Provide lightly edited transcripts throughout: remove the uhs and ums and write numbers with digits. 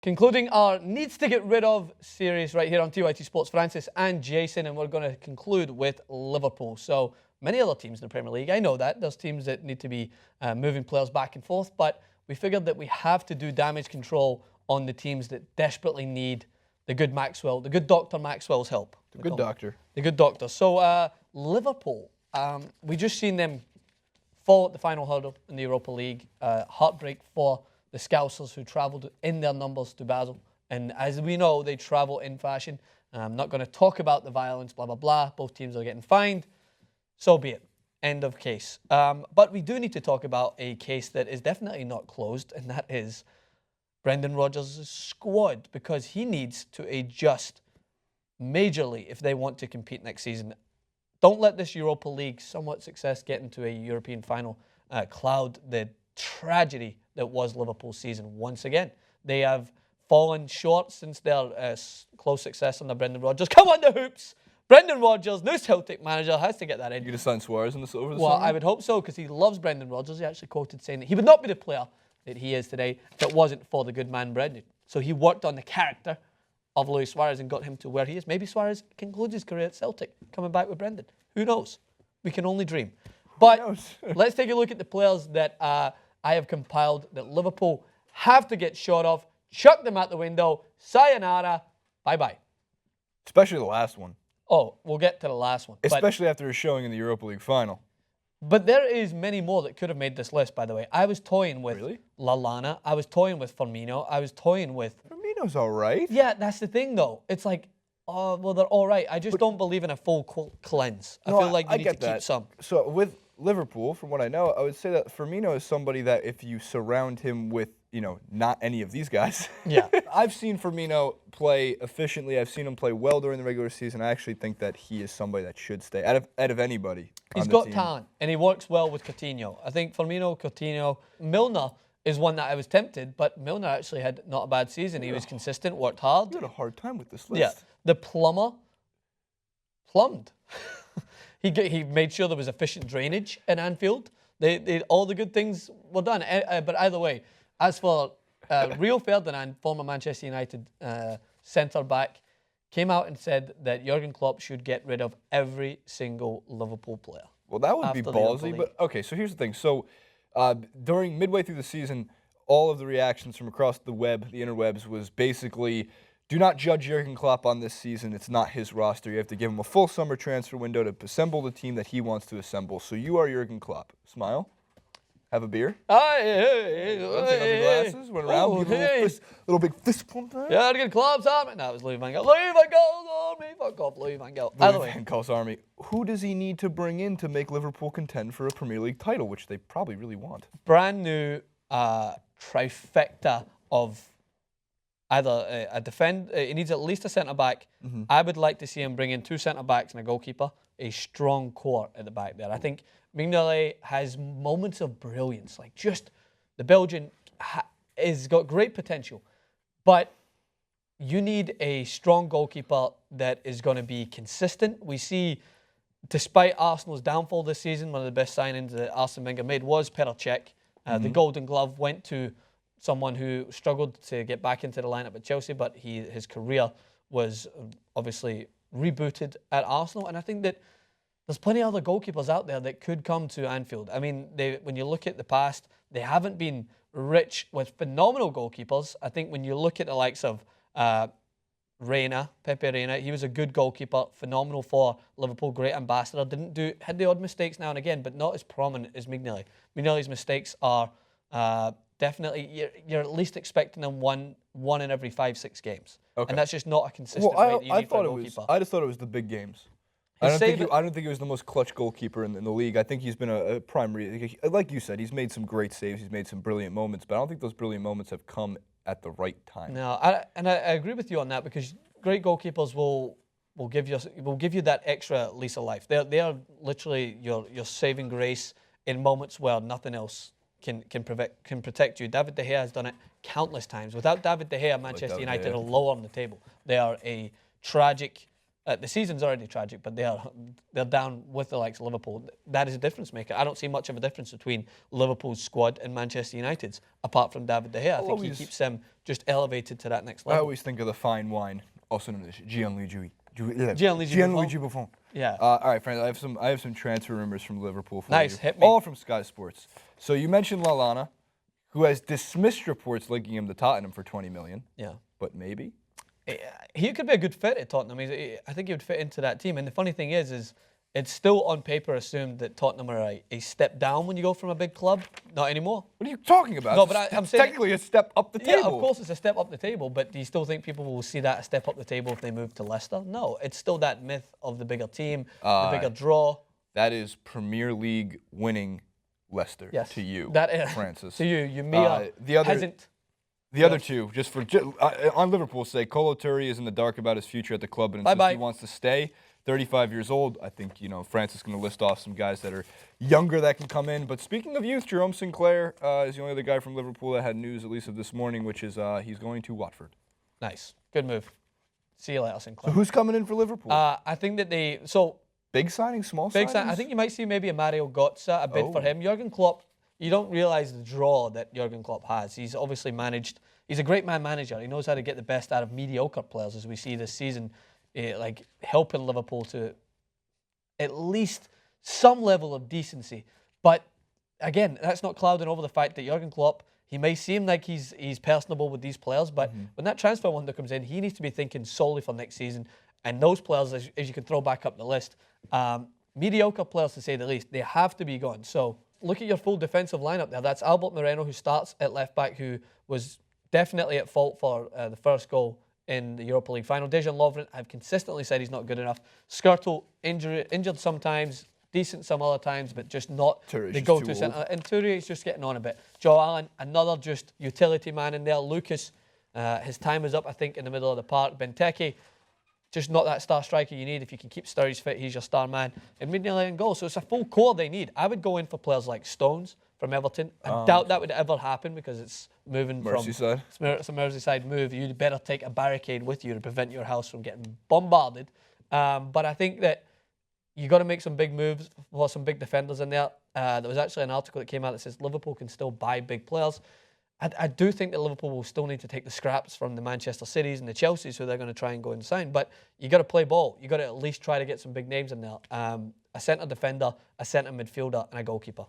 Concluding our needs to get rid of series right here on TYT Sports, Francis and Jason, and we're going to conclude with Liverpool. So many other teams in the Premier League, I know that. There's teams that need to be moving players back and forth, but we figured that we have to do damage control on the teams that desperately need the good Dr. Maxwell's help. The good doctor. The good doctor. So Liverpool, we just seen them fall at the final hurdle in the Europa League. Heartbreak for the Scousers who travelled in their numbers to Basel. And as we know, they travel in fashion. I'm not going to talk about the violence, blah, blah, blah. Both teams are getting fined. So be it. End of case. But we do need to talk about a case that is definitely not closed, and that is Brendan Rodgers' squad, because he needs to adjust majorly if they want to compete next season. Don't let this Europa League somewhat success get into a European final cloud the tragedy that was Liverpool's season once again. They have fallen short since their close success under Brendan Rodgers. Come on the hoops! Brendan Rodgers, new Celtic manager, has to get that in. You going to sign Suarez over the summer? Well, I would hope so, because he loves Brendan Rodgers. He actually quoted saying that he would not be the player that he is today if it wasn't for the good man Brendan. So he worked on the character of Luis Suarez and got him to where he is. Maybe Suarez concludes his career at Celtic, coming back with Brendan. Who knows? We can only dream. But let's take a look at the players that I have compiled that Liverpool have to get shot of. Chuck them out the window. Sayonara. Bye-bye. Especially the last one. Oh, we'll get to the last one. Especially after his showing in the Europa League final. But there is many more that could have made this list, by the way. I was toying with Lallana. I was toying with Firmino. I was toying with... Firmino's all right. Yeah, that's the thing, though. It's like, oh, well, they're all right. I just don't believe in a full cleanse. I feel like you need to keep some. So with Liverpool, from what I know, I would say that Firmino is somebody that if you surround him with, not any of these guys. Yeah. I've seen Firmino play efficiently. I've seen him play well during the regular season. I actually think that he is somebody that should stay out of anybody. He's got talent, and he works well with Coutinho. I think Firmino, Coutinho, Milner is one that I was tempted, but Milner actually had not a bad season. He was consistent, worked hard. You had a hard time with this list. Yeah. The plumber plumbed. He made sure there was efficient drainage in Anfield. All the good things were done. But either way, as for Rio Ferdinand, former Manchester United centre-back, came out and said that Jurgen Klopp should get rid of every single Liverpool player. Well, that would be ballsy, but okay, so here's the thing. So midway through the season, all of the reactions from across the interwebs, was basically, do not judge Jurgen Klopp on this season. It's not his roster. You have to give him a full summer transfer window to assemble the team that he wants to assemble. So you are Jurgen Klopp. Smile. Have a beer. Take off your glasses. Went around. Little big fist pump there. Yeah, Jurgen Klopp's army. No, it was Louis van Gaal. Louis van Gaal's army. Fuck off, Louis van Gaal. Louis van Gaal's army. Who does he need to bring in to make Liverpool contend for a Premier League title, which they probably really want? Brand new trifecta of either a he needs at least a centre-back. Mm-hmm. I would like to see him bring in 2 centre-backs and a goalkeeper, a strong core at the back there. I think Mignolet has moments of brilliance. Like, just the Belgian has got great potential, but you need a strong goalkeeper that is going to be consistent. We see, despite Arsenal's downfall this season, one of the best signings that Arsene Wenger made was Petr Cech. The Golden Glove went to someone who struggled to get back into the lineup at Chelsea, but his career was obviously rebooted at Arsenal. And I think that there's plenty of other goalkeepers out there that could come to Anfield. I mean, when you look at the past, they haven't been rich with phenomenal goalkeepers. I think when you look at the likes of Pepe Reina, he was a good goalkeeper, phenomenal for Liverpool, great ambassador. Had the odd mistakes now and again, but not as prominent as Mignolet. Mignolet's mistakes are definitely, you're at least expecting them one in every 5-6 games. Okay. And that's just not a consistent rate that you need for a goalkeeper. I just thought it was the big games. I don't think he was the most clutch goalkeeper in the league. I think he's been a primary, like you said, he's made some great saves, he's made some brilliant moments, but I don't think those brilliant moments have come at the right time. No, I agree with you on that, because great goalkeepers will give you that extra lease of life. They are literally your saving grace in moments where nothing else can protect you. David De Gea has done it countless times. Without David De Gea, Manchester United are lower on the table. They are a tragic The season's already tragic, but they're down with the likes of Liverpool. That is a difference maker. I don't see much of a difference between Liverpool's squad and Manchester United's, apart from David De Gea. I think he keeps them just elevated to that next level. I always think of the fine wine, also known as Gianluigi Buffon. Yeah. All right, friends. I have some transfer rumors from Liverpool for nice, you. hit me. All from Sky Sports. So you mentioned Lallana, who has dismissed reports linking him to Tottenham for 20 million. Yeah. But maybe. He could be a good fit at Tottenham. I think he would fit into that team. And the funny thing is it's still on paper assumed that Tottenham are a step down when you go from a big club. Not anymore. What are you talking about? No, but I'm saying technically a step up the table. Yeah, of course it's a step up the table. But do you still think people will see that a step up the table if they move to Leicester? No, it's still that myth of the bigger team, the bigger draw. That is Premier League winning Leicester to you, Francis. To you mere peasant. The other two, just on Liverpool's sake, Kolo Toure is in the dark about his future at the club and insists he wants to stay. 35 years old. I think, Francis is going to list off some guys that are younger that can come in. But speaking of youth, Jerome Sinclair is the only other guy from Liverpool that had news, at least of this morning, which is he's going to Watford. Nice. Good move. See you later, Sinclair. So who's coming in for Liverpool? I think that big signing, small signings? I think you might see maybe a Mario Götze, a bid for him. Jurgen Klopp, you don't realise the draw that Jurgen Klopp has. He's obviously managed. He's a great man manager. He knows how to get the best out of mediocre players, as we see this season, helping Liverpool to at least some level of decency. But again, that's not clouding over the fact that Jurgen Klopp, he may seem like he's personable with these players, but when that transfer window comes in, he needs to be thinking solely for next season. And those players, as you can throw back up the list, mediocre players to say the least, they have to be gone. So look at your full defensive lineup there. That's Albert Moreno, who starts at left back, who was definitely at fault for the first goal in the Europa League final. Dejan Lovren, I've consistently said he's not good enough. Skrtel, injured sometimes, decent some other times, but just not the go-to centre. And Toure is just getting on a bit. Joe Allen, another just utility man in there. Lucas, his time is up, I think, in the middle of the park. Benteke, just not that star striker you need. If you can keep Sturridge fit, he's your star man. And Mignolet in goal. So it's a full core they need. I would go in for players like Stones from Everton. I doubt that would ever happen because it's moving Merseyside. It's a Merseyside move. You'd better take a barricade with you to prevent your house from getting bombarded. But I think that you got to make some big moves for some big defenders in there. There was actually an article that came out that says Liverpool can still buy big players. I do think that Liverpool will still need to take the scraps from the Manchester Cities and the Chelseas, who they're going to try and go and sign. But you got to play ball. You got to at least try to get some big names in there. A centre defender, a centre midfielder, and a goalkeeper.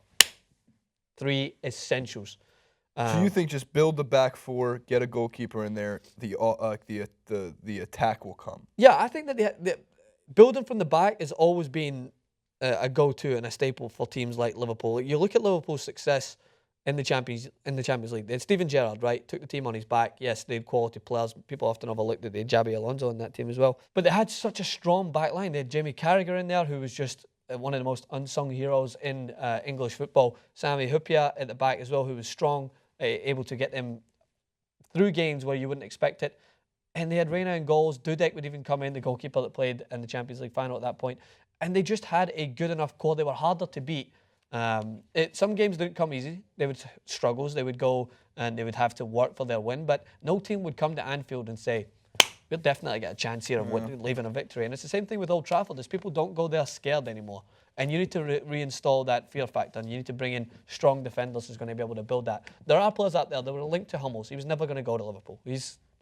3 essentials. So you think just build the back four, get a goalkeeper in there, the attack will come? Yeah, I think that the building from the back has always been a go-to and a staple for teams like Liverpool. You look at Liverpool's success in the Champions League. They had Steven Gerrard, right? Took the team on his back. Yes, they had quality players. People often overlook that they had Xabi Alonso in that team as well. But they had such a strong back line. They had Jamie Carragher in there, who was just one of the most unsung heroes in English football. Sami Hyypiä at the back as well, who was strong, able to get them through games where you wouldn't expect it. And they had Reina in goals. Dudek would even come in, the goalkeeper that played in the Champions League final at that point. And they just had a good enough core. They were harder to beat. Some games didn't come easy. They would struggles. They would go and they would have to work for their win. But no team would come to Anfield and say, we'll definitely get a chance here of leaving a victory. And it's the same thing with Old Trafford. Is people don't go there scared anymore. And you need to reinstall that fear factor. And you need to bring in strong defenders who's going to be able to build that. There are players out there that were linked to Hummels. He was never going to go to Liverpool.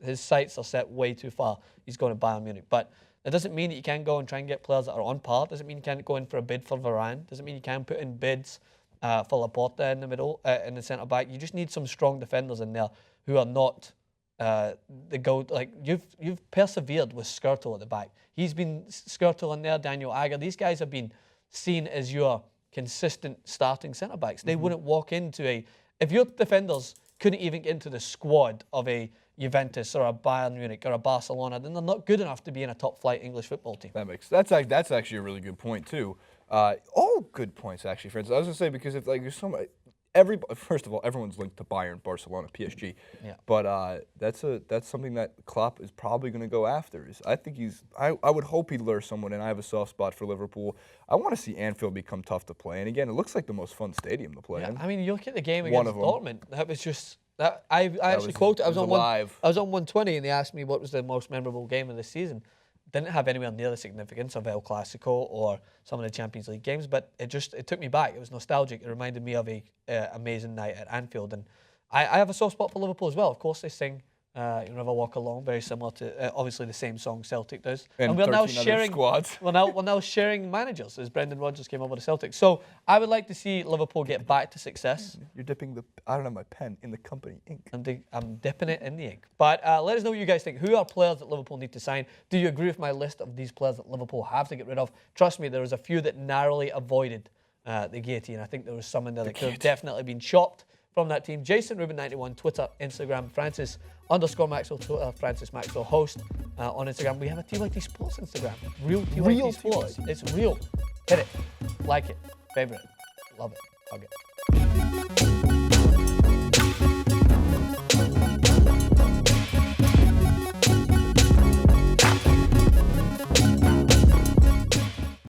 His sights are set way too far. He's going to Bayern Munich. But that doesn't mean that you can't go and try and get players that are on par. Doesn't mean you can't go in for a bid for Varane. Doesn't mean you can't put in bids for Laporte in the middle, in the centre back. You just need some strong defenders in there who are not the go. Like you've persevered with Skrtel at the back. He's been Skrtel in there, Daniel Agger. These guys have been seen as your consistent starting centre backs. They wouldn't walk into if your defenders couldn't even get into the squad of a Juventus or a Bayern Munich or a Barcelona, then they're not good enough to be in a top-flight English football team. That's actually a really good point too. All good points actually, Francis. I was gonna say because if there's so much, first of all, everyone's linked to Bayern, Barcelona, PSG. Yeah. But that's something that Klopp is probably gonna go after. I would hope he'd lure someone in. I have a soft spot for Liverpool. I want to see Anfield become tough to play. And again, it looks like the most fun stadium to play in. I mean, you look at the game against Dortmund. That was just. I actually quoted. I was on 120, and they asked me what was the most memorable game of the season. didn't have anywhere near the significance of El Clasico or some of the Champions League games, but it took me back. It was nostalgic. It reminded me of a amazing night at Anfield, and I have a soft spot for Liverpool as well. Of course, they sing "You Never Walk Alone," very similar to obviously the same song Celtic does, and we're now sharing squads. We're now sharing managers as Brendan Rodgers came over to Celtic. So I would like to see Liverpool get back to success. You're dipping I don't have my pen in the company ink. I'm dipping it in the ink. But let us know what you guys think. Who are players that Liverpool need to sign? Do you agree with my list of these players that Liverpool have to get rid of? Trust me, there was a few that narrowly avoided the guillotine. I think there was some in there that could have definitely been chopped from that team. Jason Rubin 91, Twitter, Instagram, Francis_Maxwell, Twitter, Francis Maxwell Host on Instagram. We have a TYT Sports Instagram. Real TYT Sports. It's real. Hit it. Like it. Favorite it. Love it. Hug it.